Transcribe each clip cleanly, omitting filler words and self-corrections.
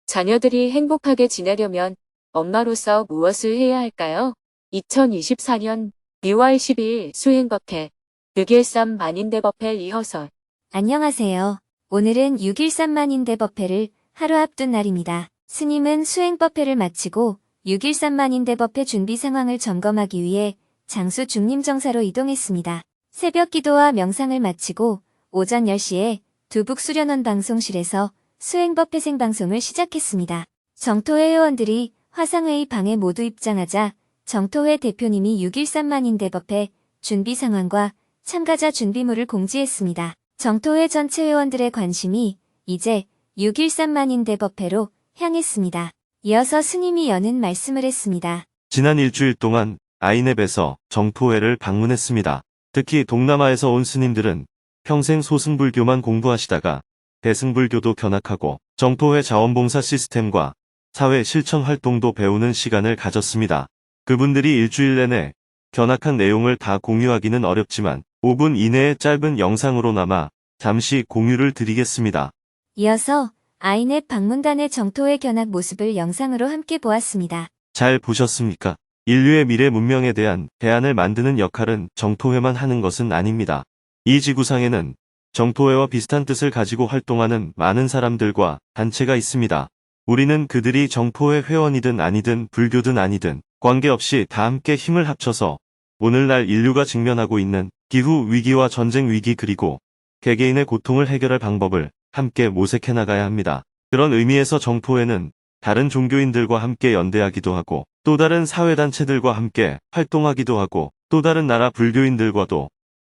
자녀들이 행복하게 지내려면 엄마로서 무엇을 해야 할까요? 2024년 2월 12일 수행법회 6.13 만인대법회 리허설. 안녕하세요. 오늘은 6.13 만인대법회를 하루 앞둔 날입니다. 스님은 수행법회를 마치고 6.13 만인대법회 준비 상황을 점검하기 위해 장수 중림정사로 이동했습니다. 새벽 기도와 명상을 마치고 오전 10시에 두북 수련원 방송실에서 수행법회 생방송을 시작했습니다. 정토회 회원들이 화상회의 방에 모두 입장하자 정토회 대표님이 6.13 만인대법회 준비 상황과 참가자 준비물을 공지했습니다. 정토회 전체 회원들의 관심이 이제 6.13 만인대법회로 향했습니다. 이어서 스님이 여는 말씀을 했습니다. 지난 일주일 동안 아이넵에서 정토회를 방문했습니다. 특히 동남아에서 온 스님들은 평생 소승불교만 공부하시다가 대승불교도 견학하고 정토회 자원봉사 시스템과 사회 실천 활동도 배우는 시간을 가졌습니다. 그분들이 일주일 내내 견학한 내용을 다 공유하기는 어렵지만 5분 이내의 짧은 영상으로나마 잠시 공유를 드리겠습니다. 이어서 아이넵 방문단의 정토회 견학 모습을 영상으로 함께 보았습니다. 잘 보셨습니까? 인류의 미래 문명에 대한 대안을 만드는 역할은 정토회만 하는 것은 아닙니다. 이 지구상에는 정토회와 비슷한 뜻을 가지고 활동하는 많은 사람들과 단체가 있습니다. 우리는 그들이 정토회 회원이든 아니든 불교든 아니든 관계없이 다 함께 힘을 합쳐서 오늘날 인류가 직면하고 있는 기후 위기와 전쟁 위기 그리고 개개인의 고통을 해결할 방법을 함께 모색해 나가야 합니다. 그런 의미에서 정토회는 다른 종교인들과 함께 연대하기도 하고 또 다른 사회단체들과 함께 활동하기도 하고 또 다른 나라 불교인들과도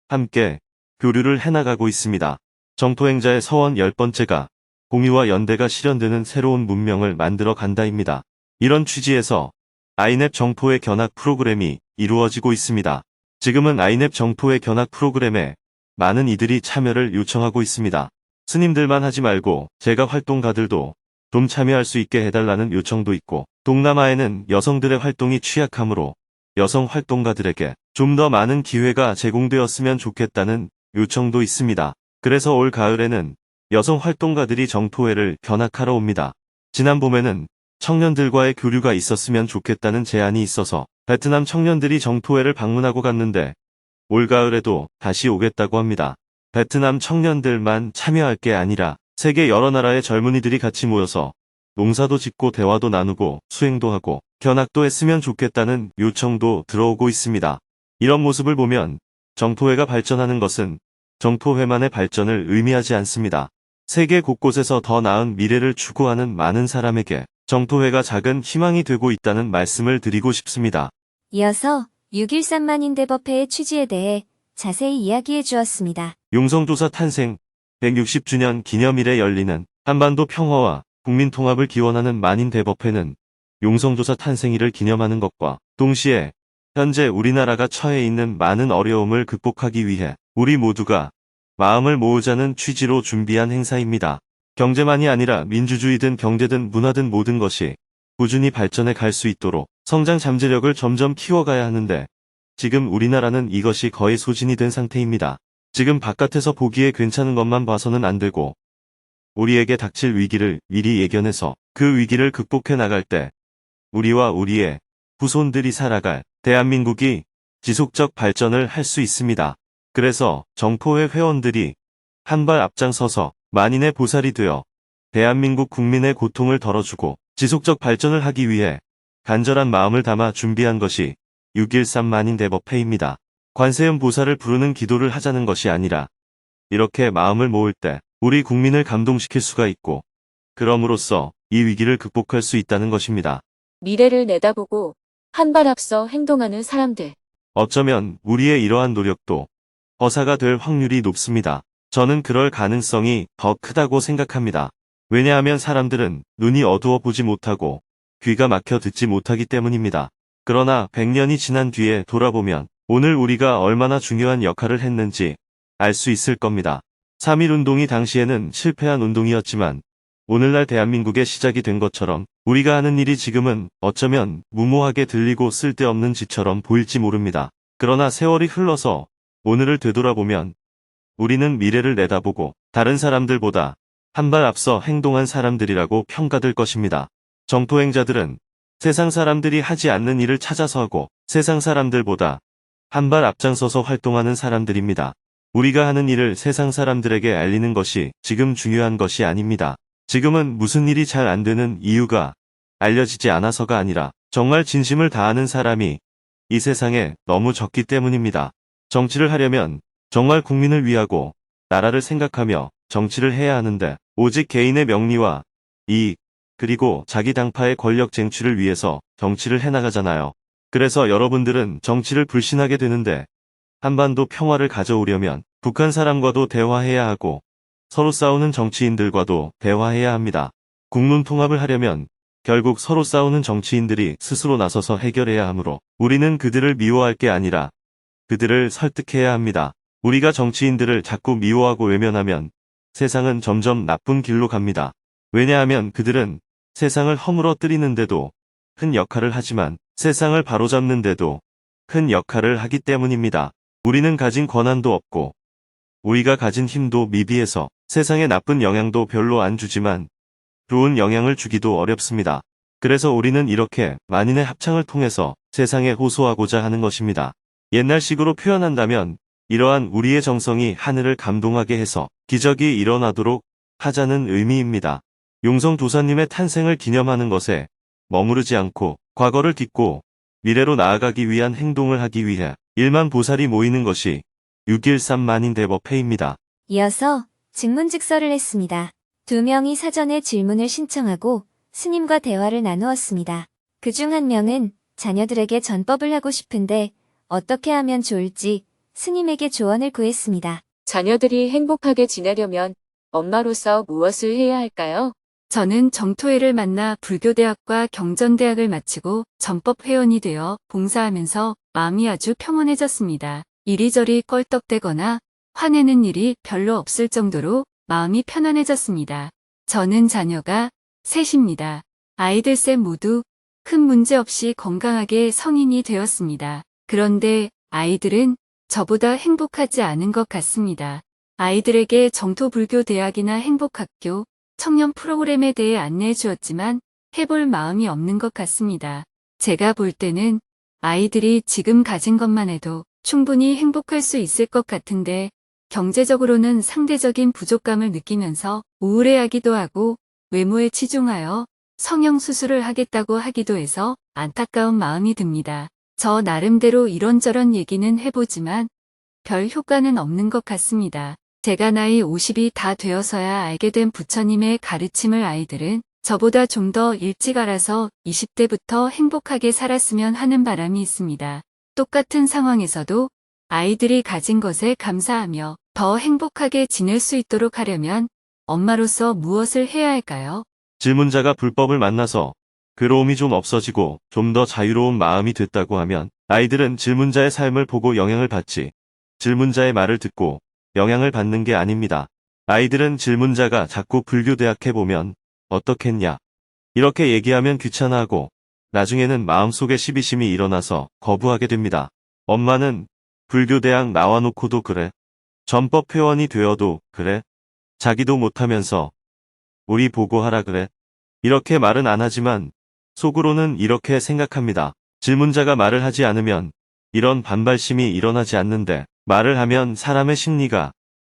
함께 교류를 해나가고 있습니다. 정토행자의 서원 10번째가 공유와 연대가 실현되는 새로운 문명을 만들어 간다입니다. 이런 취지에서 아이넵 정토회 견학 프로그램이 이루어지고 있습니다. 지금은 아이넵 정토회 견학 프로그램에 많은 이들이 참여를 요청하고 있습니다. 스님들만 하지 말고 제가 활동가들도 좀 참여할 수 있게 해달라는 요청도 있고 동남아에는 여성들의 활동이 취약하므로 여성 활동가들에게 좀 더 많은 기회가 제공되었으면 좋겠다는 요청도 있습니다. 그래서 올 가을에는 여성 활동가들이 정토회를 견학하러 옵니다. 지난 봄에는 청년들과의 교류가 있었으면 좋겠다는 제안이 있어서 베트남 청년들이 정토회를 방문하고 갔는데 올 가을에도 다시 오겠다고 합니다. 베트남 청년들만 참여할 게 아니라 세계 여러 나라의 젊은이들이 같이 모여서 농사도 짓고 대화도 나누고 수행도 하고 견학도 했으면 좋겠다는 요청도 들어오고 있습니다. 이런 모습을 보면 정토회가 발전하는 것은 정토회만의 발전을 의미하지 않습니다. 세계 곳곳에서 더 나은 미래를 추구하는 많은 사람에게 정토회가 작은 희망이 되고 있다는 말씀을 드리고 싶습니다. 이어서 6.13 만인대법회의 취지에 대해 자세히 이야기해 주었습니다. 용성조사 탄생 160주년 기념일에 열리는 한반도 평화와 국민 통합을 기원하는 만인대법회는 용성조사 탄생일을 기념하는 것과 동시에 현재 우리나라가 처해 있는 많은 어려움을 극복하기 위해 우리 모두가 마음을 모으자는 취지로 준비한 행사입니다. 경제만이 아니라 민주주의든 경제든 문화든 모든 것이 꾸준히 발전해 갈 수 있도록 성장 잠재력을 점점 키워가야 하는데 지금 우리나라는 이것이 거의 소진이 된 상태입니다. 지금 바깥에서 보기에 괜찮은 것만 봐서는 안 되고 우리에게 닥칠 위기를 미리 예견해서 그 위기를 극복해 나갈 때 우리와 우리의 후손들이 살아갈 대한민국이 지속적 발전을 할 수 있습니다. 그래서 정토회 회원들이 한 발 앞장서서 만인의 보살이 되어 대한민국 국민의 고통을 덜어주고 지속적 발전을 하기 위해 간절한 마음을 담아 준비한 것이 6.13 만인대법회입니다. 관세음 보살을 부르는 기도를 하자는 것이 아니라 이렇게 마음을 모을 때 우리 국민을 감동시킬 수가 있고 그럼으로써 이 위기를 극복할 수 있다는 것입니다. 미래를 내다보고 한 발 앞서 행동하는 사람들. 어쩌면 우리의 이러한 노력도 허사가 될 확률이 높습니다. 저는 그럴 가능성이 더 크다고 생각합니다. 왜냐하면 사람들은 눈이 어두워 보지 못하고 귀가 막혀 듣지 못하기 때문입니다. 그러나 100년이 지난 뒤에 돌아보면 오늘 우리가 얼마나 중요한 역할을 했는지 알 수 있을 겁니다. 3.1 운동이 당시에는 실패한 운동이었지만 오늘날 대한민국의 시작이 된 것처럼 우리가 하는 일이 지금은 어쩌면 무모하게 들리고 쓸데없는 짓처럼 보일지 모릅니다. 그러나 세월이 흘러서 오늘을 되돌아보면 우리는 미래를 내다보고 다른 사람들보다 한 발 앞서 행동한 사람들이라고 평가될 것입니다. 정토행자들은 세상 사람들이 하지 않는 일을 찾아서 하고 세상 사람들보다 한 발 앞장서서 활동하는 사람들입니다. 우리가 하는 일을 세상 사람들에게 알리는 것이 지금 중요한 것이 아닙니다. 지금은 무슨 일이 잘 안 되는 이유가 알려지지 않아서가 아니라 정말 진심을 다하는 사람이 이 세상에 너무 적기 때문입니다. 정치를 하려면 정말 국민을 위하고 나라를 생각하며 정치를 해야 하는데 오직 개인의 명리와 이익 그리고 자기 당파의 권력 쟁취를 위해서 정치를 해나가잖아요. 그래서 여러분들은 정치를 불신하게 되는데 한반도 평화를 가져오려면 북한 사람과도 대화해야 하고 서로 싸우는 정치인들과도 대화해야 합니다. 국론 통합을 하려면 결국 서로 싸우는 정치인들이 스스로 나서서 해결해야 하므로 우리는 그들을 미워할 게 아니라 그들을 설득해야 합니다. 우리가 정치인들을 자꾸 미워하고 외면하면 세상은 점점 나쁜 길로 갑니다. 왜냐하면 그들은 세상을 허물어뜨리는데도 큰 역할을 하지만 세상을 바로잡는데도 큰 역할을 하기 때문입니다. 우리는 가진 권한도 없고 우리가 가진 힘도 미비해서 세상에 나쁜 영향도 별로 안 주지만 좋은 영향을 주기도 어렵습니다. 그래서 우리는 이렇게 만인의 합창을 통해서 세상에 호소하고자 하는 것입니다. 옛날식으로 표현한다면 이러한 우리의 정성이 하늘을 감동하게 해서 기적이 일어나도록 하자는 의미입니다. 용성도사님의 탄생을 기념하는 것에 머무르지 않고 과거를 딛고 미래로 나아가기 위한 행동을 하기 위해 1만 보살이 모이는 것이 6.13 만인대법회입니다. 이어서 증문즉서를 했습니다. 2명이 사전에 질문을 신청하고 스님과 대화를 나누었습니다. 그중 한 명은 자녀들에게 전법을 하고 싶은데 어떻게 하면 좋을지 스님에게 조언을 구했습니다. 자녀들이 행복하게 지내려면 엄마로서 무엇을 해야 할까요? 저는 정토회를 만나 불교대학과 경전대학을 마치고 전법회원이 되어 봉사하면서 마음이 아주 평온해졌습니다. 이리저리 껄떡대거나 화내는 일이 별로 없을 정도로 마음이 편안해졌습니다. 저는 자녀가 셋입니다. 아이들 셋 모두 큰 문제 없이 건강하게 성인이 되었습니다. 그런데 아이들은 저보다 행복하지 않은 것 같습니다. 아이들에게 정토불교대학이나 행복학교, 청년 프로그램에 대해 안내해 주었지만 해볼 마음이 없는 것 같습니다. 제가 볼 때는 아이들이 지금 가진 것만 해도 충분히 행복할 수 있을 것 같은데 경제적으로는 상대적인 부족감을 느끼면서 우울해하기도 하고 외모에 치중하여 성형수술을 하겠다고 하기도 해서 안타까운 마음이 듭니다. 저 나름대로 이런저런 얘기는 해보지만 별 효과는 없는 것 같습니다. 제가 나이 50이 다 되어서야 알게 된 부처님의 가르침을 아이들은 저보다 좀 더 일찍 알아서 20대부터 행복하게 살았으면 하는 바람이 있습니다. 똑같은 상황에서도 아이들이 가진 것에 감사하며 더 행복하게 지낼 수 있도록 하려면 엄마로서 무엇을 해야 할까요? 질문자가 불법을 만나서 괴로움이 좀 없어지고 좀 더 자유로운 마음이 됐다고 하면 아이들은 질문자의 삶을 보고 영향을 받지 질문자의 말을 듣고 영향을 받는 게 아닙니다. 아이들은 질문자가 자꾸 불교대학 해보면 어떻겠냐 이렇게 얘기하면 귀찮아하고 나중에는 마음속에 시비심이 일어나서 거부하게 됩니다. 엄마는 불교대학 나와놓고도 그래. 전법회원이 되어도 그래. 자기도 못하면서 우리 보고 하라 그래. 이렇게 말은 안 하지만 속으로는 이렇게 생각합니다. 질문자가 말을 하지 않으면 이런 반발심이 일어나지 않는데 말을 하면 사람의 심리가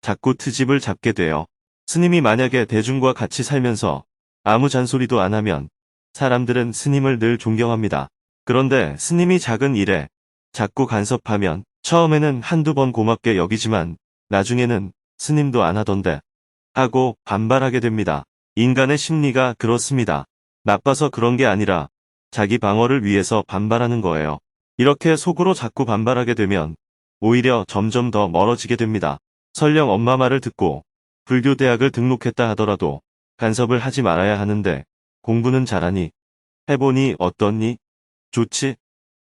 자꾸 트집을 잡게 돼요. 스님이 만약에 대중과 같이 살면서 아무 잔소리도 안 하면 사람들은 스님을 늘 존경합니다. 그런데 스님이 작은 일에 자꾸 간섭하면 처음에는 한두 번 고맙게 여기지만 나중에는 스님도 안 하던데 하고 반발하게 됩니다. 인간의 심리가 그렇습니다. 나빠서 그런 게 아니라 자기 방어를 위해서 반발하는 거예요. 이렇게 속으로 자꾸 반발하게 되면 오히려 점점 더 멀어지게 됩니다. 설령 엄마 말을 듣고 불교대학을 등록했다 하더라도 간섭을 하지 말아야 하는데 공부는 잘하니? 해보니 어떻니? 좋지?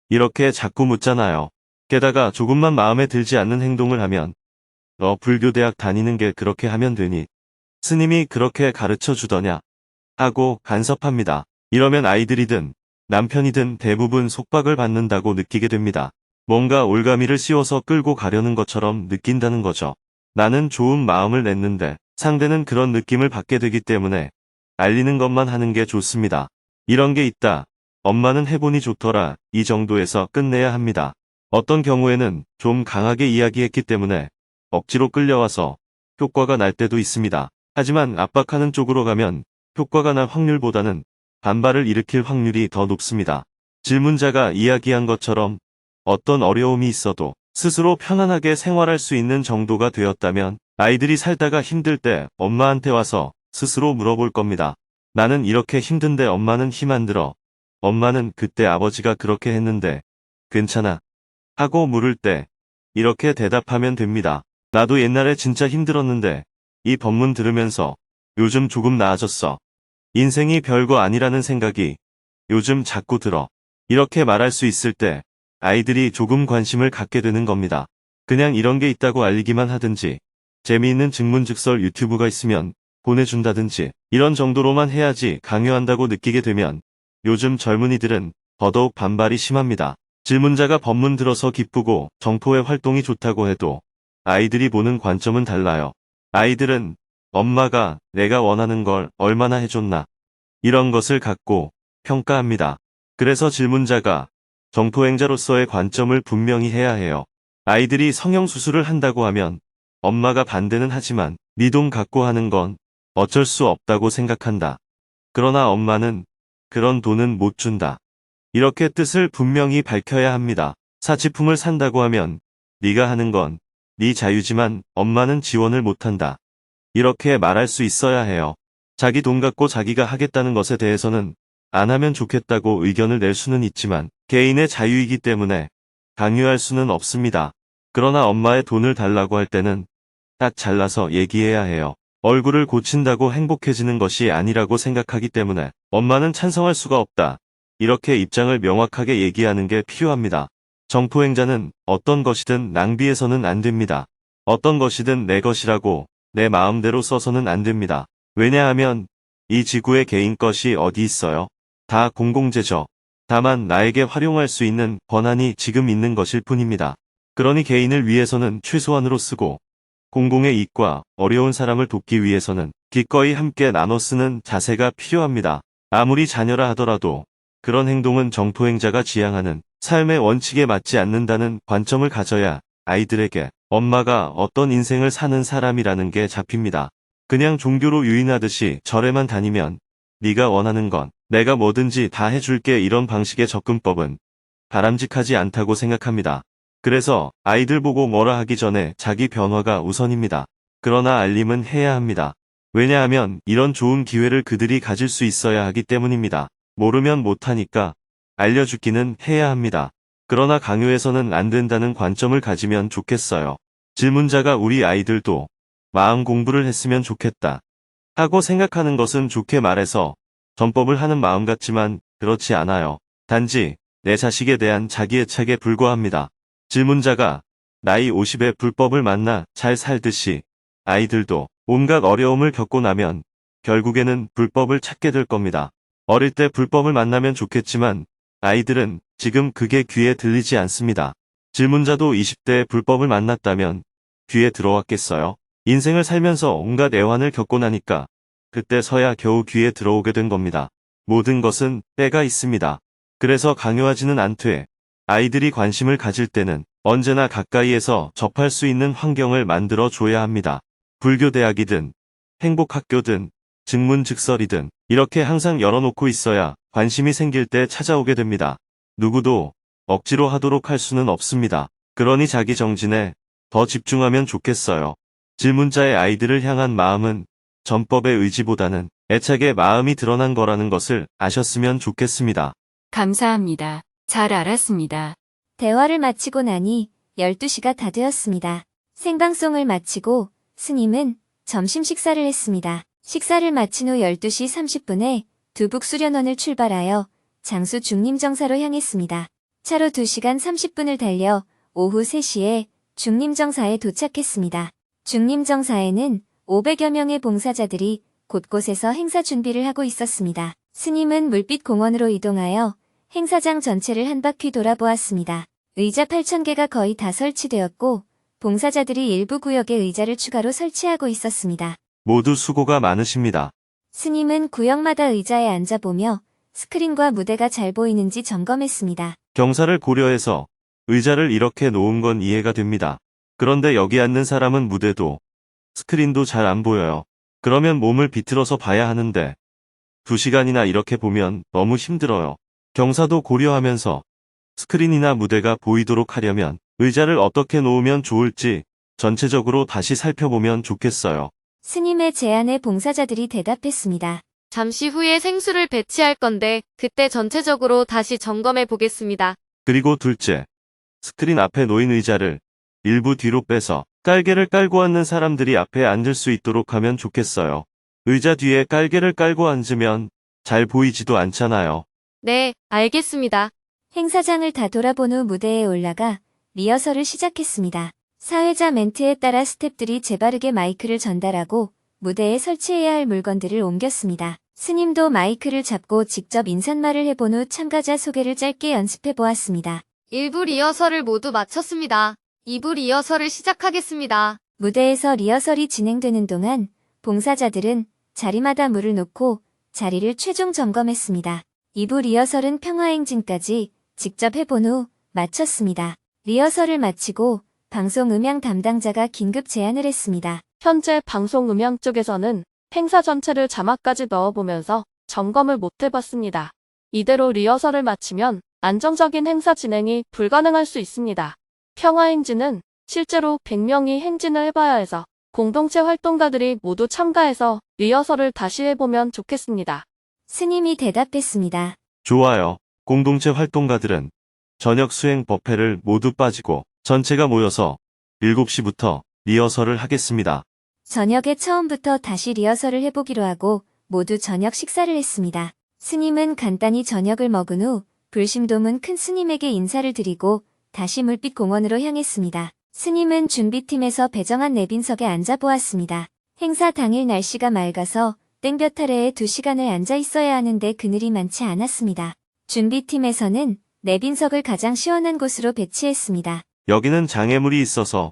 이렇게 자꾸 묻잖아요. 게다가 조금만 마음에 들지 않는 행동을 하면 너 불교대학 다니는 게 그렇게 하면 되니? 스님이 그렇게 가르쳐 주더냐? 하고 간섭합니다. 이러면 아이들이든 남편이든 대부분 속박을 받는다고 느끼게 됩니다. 뭔가 올가미를 씌워서 끌고 가려는 것처럼 느낀다는 거죠. 나는 좋은 마음을 냈는데 상대는 그런 느낌을 받게 되기 때문에 알리는 것만 하는 게 좋습니다. 이런 게 있다. 엄마는 해보니 좋더라. 이 정도에서 끝내야 합니다. 어떤 경우에는 좀 강하게 이야기했기 때문에 억지로 끌려와서 효과가 날 때도 있습니다. 하지만 압박하는 쪽으로 가면 효과가 날 확률보다는 반발을 일으킬 확률이 더 높습니다. 질문자가 이야기한 것처럼 어떤 어려움이 있어도 스스로 편안하게 생활할 수 있는 정도가 되었다면 아이들이 살다가 힘들 때 엄마한테 와서 스스로 물어볼 겁니다. 나는 이렇게 힘든데 엄마는 힘 안 들어. 엄마는 그때 아버지가 그렇게 했는데 괜찮아? 하고 물을 때 이렇게 대답하면 됩니다. 나도 옛날에 진짜 힘들었는데 이 법문 들으면서 요즘 조금 나아졌어. 인생이 별거 아니라는 생각이 요즘 자꾸 들어. 이렇게 말할 수 있을 때 아이들이 조금 관심을 갖게 되는 겁니다. 그냥 이런 게 있다고 알리기만 하든지 재미있는 증문즉설 유튜브가 있으면 보내준다든지 이런 정도로만 해야지 강요한다고 느끼게 되면 요즘 젊은이들은 더더욱 반발이 심합니다. 질문자가 법문 들어서 기쁘고 정토의 활동이 좋다고 해도 아이들이 보는 관점은 달라요. 아이들은 엄마가 내가 원하는 걸 얼마나 해줬나 이런 것을 갖고 평가합니다. 그래서 질문자가 정토행자로서의 관점을 분명히 해야 해요. 아이들이 성형수술을 한다고 하면 엄마가 반대는 하지만 네 돈 갖고 하는 건 어쩔 수 없다고 생각한다. 그러나 엄마는 그런 돈은 못 준다. 이렇게 뜻을 분명히 밝혀야 합니다. 사치품을 산다고 하면 네가 하는 건 네 자유지만 엄마는 지원을 못한다. 이렇게 말할 수 있어야 해요. 자기 돈 갖고 자기가 하겠다는 것에 대해서는 안 하면 좋겠다고 의견을 낼 수는 있지만 개인의 자유이기 때문에 강요할 수는 없습니다. 그러나 엄마의 돈을 달라고 할 때는 딱 잘라서 얘기해야 해요. 얼굴을 고친다고 행복해지는 것이 아니라고 생각하기 때문에 엄마는 찬성할 수가 없다. 이렇게 입장을 명확하게 얘기하는 게 필요합니다. 정토행자는 어떤 것이든 낭비해서는 안 됩니다. 어떤 것이든 내 것이라고 내 마음대로 써서는 안 됩니다. 왜냐하면 이 지구에 개인 것이 어디 있어요? 다 공공재죠. 다만 나에게 활용할 수 있는 권한이 지금 있는 것일 뿐입니다. 그러니 개인을 위해서는 최소한으로 쓰고 공공의 이익과 어려운 사람을 돕기 위해서는 기꺼이 함께 나눠 쓰는 자세가 필요합니다. 아무리 자녀라 하더라도 그런 행동은 정토행자가 지향하는 삶의 원칙에 맞지 않는다는 관점을 가져야 아이들에게 엄마가 어떤 인생을 사는 사람이라는 게 잡힙니다. 그냥 종교로 유인하듯이 절에만 다니면 네가 원하는 건 내가 뭐든지 다 해줄게 이런 방식의 접근법은 바람직하지 않다고 생각합니다. 그래서 아이들 보고 뭐라 하기 전에 자기 변화가 우선입니다. 그러나 알림은 해야 합니다. 왜냐하면 이런 좋은 기회를 그들이 가질 수 있어야 하기 때문입니다. 모르면 못하니까 알려주기는 해야 합니다. 그러나 강요해서는 안 된다는 관점을 가지면 좋겠어요. 질문자가 우리 아이들도 마음 공부를 했으면 좋겠다 하고 생각하는 것은 좋게 말해서 전법을 하는 마음 같지만 그렇지 않아요. 단지 내 자식에 대한 자기애착에 불과합니다. 질문자가 나이 50에 불법을 만나 잘 살듯이 아이들도 온갖 어려움을 겪고 나면 결국에는 불법을 찾게 될 겁니다. 어릴 때 불법을 만나면 좋겠지만 아이들은 지금 그게 귀에 들리지 않습니다. 질문자도 20대에 불법을 만났다면 귀에 들어왔겠어요? 인생을 살면서 온갖 애환을 겪고 나니까 그때서야 겨우 귀에 들어오게 된 겁니다. 모든 것은 때가 있습니다. 그래서 강요하지는 않되 아이들이 관심을 가질 때는 언제나 가까이에서 접할 수 있는 환경을 만들어 줘야 합니다. 불교대학이든 행복학교든 증문즉설이든 이렇게 항상 열어놓고 있어야 관심이 생길 때 찾아오게 됩니다. 누구도 억지로 하도록 할 수는 없습니다. 그러니 자기 정진에 더 집중하면 좋겠어요. 질문자의 아이들을 향한 마음은 전법의 의지보다는 애착의 마음이 드러난 거라는 것을 아셨으면 좋겠습니다. 감사합니다. 잘 알았습니다. 대화를 마치고 나니 12시가 다 되었습니다. 생방송을 마치고 스님은 점심 식사를 했습니다. 식사를 마친 후 12시 30분에 두북수련원을 출발하여 장수 중림정사로 향했습니다. 차로 2시간 30분을 달려 오후 3시에 중림정사에 도착했습니다. 중림정사에는 500여 명의 봉사자들이 곳곳에서 행사 준비를 하고 있었습니다. 스님은 물빛 공원으로 이동하여 행사장 전체를 한 바퀴 돌아보았습니다. 의자 8,000개가 거의 다 설치되었고 봉사자들이 일부 구역에 의자를 추가로 설치하고 있었습니다. 모두 수고가 많으십니다. 스님은 구역마다 의자에 앉아보며 스크린과 무대가 잘 보이는지 점검했습니다. 경사를 고려해서 의자를 이렇게 놓은 건 이해가 됩니다. 그런데 여기 앉는 사람은 무대도 스크린도 잘 안 보여요. 그러면 몸을 비틀어서 봐야 하는데 2시간이나 이렇게 보면 너무 힘들어요. 경사도 고려하면서 스크린이나 무대가 보이도록 하려면 의자를 어떻게 놓으면 좋을지 전체적으로 다시 살펴보면 좋겠어요. 스님의 제안에 봉사자들이 대답했습니다. 잠시 후에 생수를 배치할 건데 그때 전체적으로 다시 점검해 보겠습니다. 그리고 둘째, 스크린 앞에 놓인 의자를 일부 뒤로 빼서 깔개를 깔고 앉는 사람들이 앞에 앉을 수 있도록 하면 좋겠어요. 의자 뒤에 깔개를 깔고 앉으면 잘 보이지도 않잖아요. 네, 알겠습니다. 행사장을 다 돌아본 후 무대에 올라가 리허설을 시작했습니다. 사회자 멘트에 따라 스태프들이 재바르게 마이크를 전달하고 무대에 설치해야 할 물건들을 옮겼습니다. 스님도 마이크를 잡고 직접 인사말을 해본 후 참가자 소개를 짧게 연습해 보았습니다. 1부 리허설을 모두 마쳤습니다. 2부 리허설을 시작하겠습니다. 무대에서 리허설이 진행되는 동안 봉사자들은 자리마다 물을 놓고 자리를 최종 점검했습니다. 2부 리허설은 평화행진까지 직접 해본 후 마쳤습니다. 리허설을 마치고 방송 음향 담당자가 긴급 제안을 했습니다. 현재 방송 음향 쪽에서는 행사 전체를 자막까지 넣어보면서 점검을 못 해봤습니다. 이대로 리허설을 마치면 안정적인 행사 진행이 불가능할 수 있습니다. 평화행진은 실제로 100명이 행진을 해봐야 해서 공동체 활동가들이 모두 참가해서 리허설을 다시 해보면 좋겠습니다. 스님이 대답했습니다. 좋아요. 공동체 활동가들은 저녁 수행 버페를 모두 빠지고 전체가 모여서 7시부터 리허설을 하겠습니다. 저녁에 처음부터 다시 리허설을 해보기로 하고 모두 저녁 식사를 했습니다. 스님은 간단히 저녁을 먹은 후 불심도문 큰 스님에게 인사를 드리고 다시 물빛 공원으로 향했습니다. 스님은 준비팀에서 배정한 내빈석에 앉아보았습니다. 행사 당일 날씨가 맑아서 땡볕 아래에 2시간을 앉아 있어야 하는데 그늘이 많지 않았습니다. 준비팀에서는 내빈석을 가장 시원한 곳으로 배치했습니다. 여기는 장애물이 있어서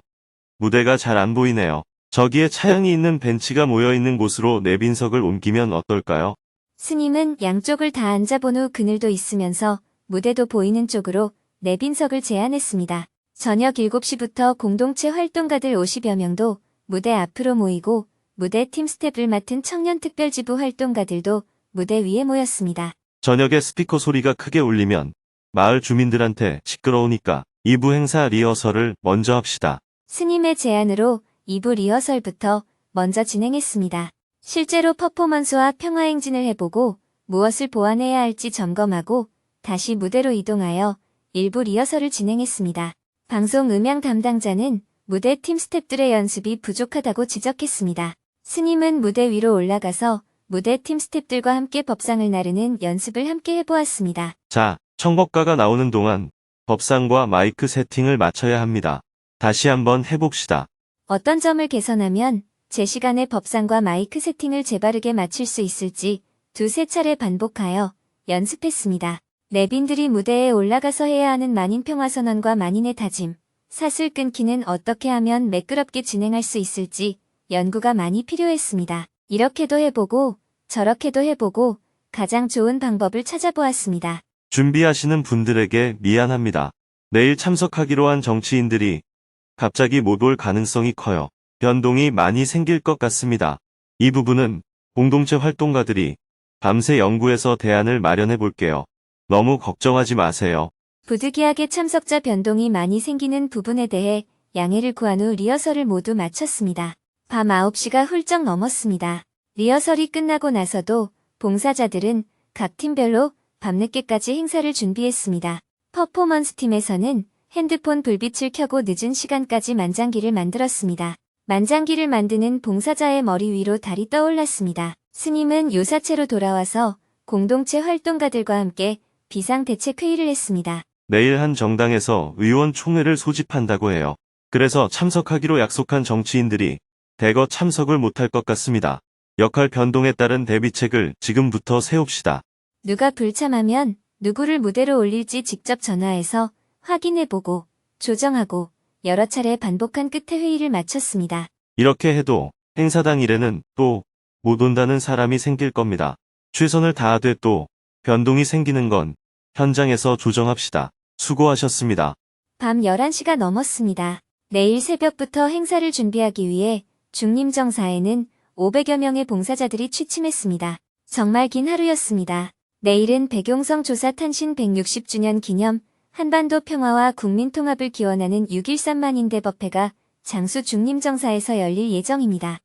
무대가 잘 안 보이네요. 저기에 차양이 있는 벤치가 모여 있는 곳으로 내빈석을 옮기면 어떨까요? 스님은 양쪽을 다 앉아본 후 그늘도 있으면서 무대도 보이는 쪽으로 내빈석을 제안했습니다. 저녁 7시부터 공동체 활동가들 50여 명도 무대 앞으로 모이고 무대 팀 스텝을 맡은 청년특별지부 활동가들도 무대 위에 모였습니다. 저녁에 스피커 소리가 크게 울리면 마을 주민들한테 시끄러우니까 2부 행사 리허설을 먼저 합시다. 스님의 제안으로 2부 리허설부터 먼저 진행했습니다. 실제로 퍼포먼스와 평화행진을 해보고 무엇을 보완해야 할지 점검하고 다시 무대로 이동하여 1부 리허설을 진행했습니다. 방송 음향 담당자는 무대 팀 스태프들의 연습이 부족하다고 지적했습니다. 스님은 무대 위로 올라가서 무대 팀 스태프들과 함께 법상을 나르는 연습을 함께 해보았습니다. 자, 청법가가 나오는 동안 법상과 마이크 세팅을 맞춰야 합니다. 다시 한번 해봅시다. 어떤 점을 개선하면 제 시간에 법상과 마이크 세팅을 재바르게 맞출 수 있을지 2~3차례 반복하여 연습했습니다. 내빈들이 무대에 올라가서 해야 하는 만인평화선언과 만인의 다짐, 사슬 끊기는 어떻게 하면 매끄럽게 진행할 수 있을지 연구가 많이 필요했습니다. 이렇게도 해보고 저렇게도 해보고 가장 좋은 방법을 찾아보았습니다. 준비하시는 분들에게 미안합니다. 내일 참석하기로 한 정치인들이 갑자기 못 올 가능성이 커요. 변동이 많이 생길 것 같습니다. 이 부분은 공동체 활동가들이 밤새 연구해서 대안을 마련해 볼게요. 너무 걱정하지 마세요. 부득이하게 참석자 변동이 많이 생기는 부분에 대해 양해를 구한 후 리허설을 모두 마쳤습니다. 밤 9시가 훌쩍 넘었습니다. 리허설이 끝나고 나서도 봉사자들은 각 팀별로 밤늦게까지 행사를 준비했습니다. 퍼포먼스 팀에서는 핸드폰 불빛을 켜고 늦은 시간까지 만장기를 만들었습니다. 만장기를 만드는 봉사자의 머리 위로 달이 떠올랐습니다. 스님은 요사체로 돌아와서 공동체 활동가들과 함께 비상대책회의를 했습니다. 내일 한 정당에서 의원 총회를 소집한다고 해요. 그래서 참석하기로 약속한 정치인들이 대거 참석을 못할 것 같습니다. 역할 변동에 따른 대비책을 지금부터 세웁시다. 누가 불참하면 누구를 무대로 올릴지 직접 전화해서 확인해보고 조정하고 여러 차례 반복한 끝에 회의를 마쳤습니다. 이렇게 해도 행사당 일에는 또 못 온다는 사람이 생길 겁니다. 최선을 다하되 또 변동이 생기는 건 현장에서 조정합시다. 수고하셨습니다. 밤 11시가 넘었습니다. 내일 새벽부터 행사를 준비하기 위해 중림정사에는 500여 명의 봉사자들이 취침했습니다. 정말 긴 하루였습니다. 내일은 백용성 조사 탄신 160주년 기념 한반도 평화와 국민 통합을 기원하는 6.13 만인대법회가 장수 중림정사에서 열릴 예정입니다.